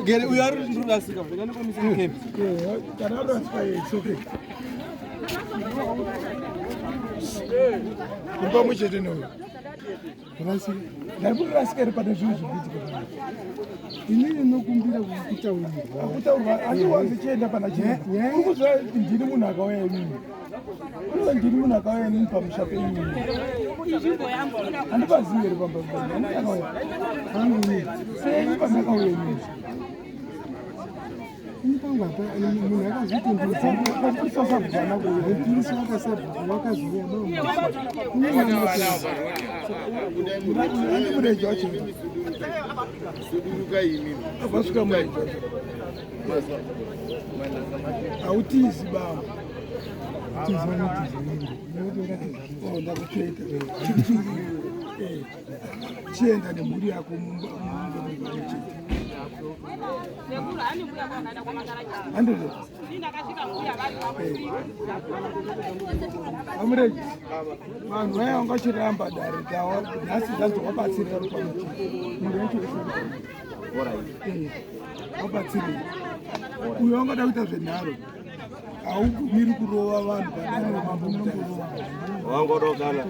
We are in the Africa. We're going to come to him. It's okay. Inini nokumbira kutaurwa achiwa zichienda pana chino urikuzva ndiri munhu akauya inini unoza ndiri munhu akauya inini pamusha penyu handipazivi here pambabani ani akauya hangu sei pandakauya inini inipangwapa munhu akazviti ndisasabhana kuendisi wakaziva ndikureja wacho abasvika mureja hautizi baba ndakupeta chienda nemhuri yako amureji vanhu vaya vangachiramba dare dzawa nhasi dzanzovabatsirira pamuti munhu yacho vabatsirei uyo vangada kuita zvenharo haugumiri kurova vanhu padare remambomutarisa wangodokana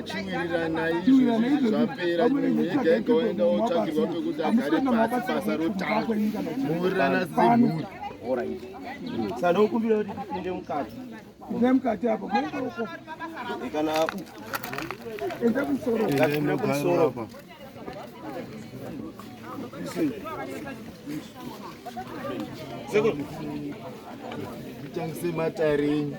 chiwiriranaizvapera ega otsvagirwa pekuti agare pasi basa rotanga muwirirana semhuri sanokumbira kuti tipinde mukati nemukati apa kana enda kumusoro apa kuchangise matarenyi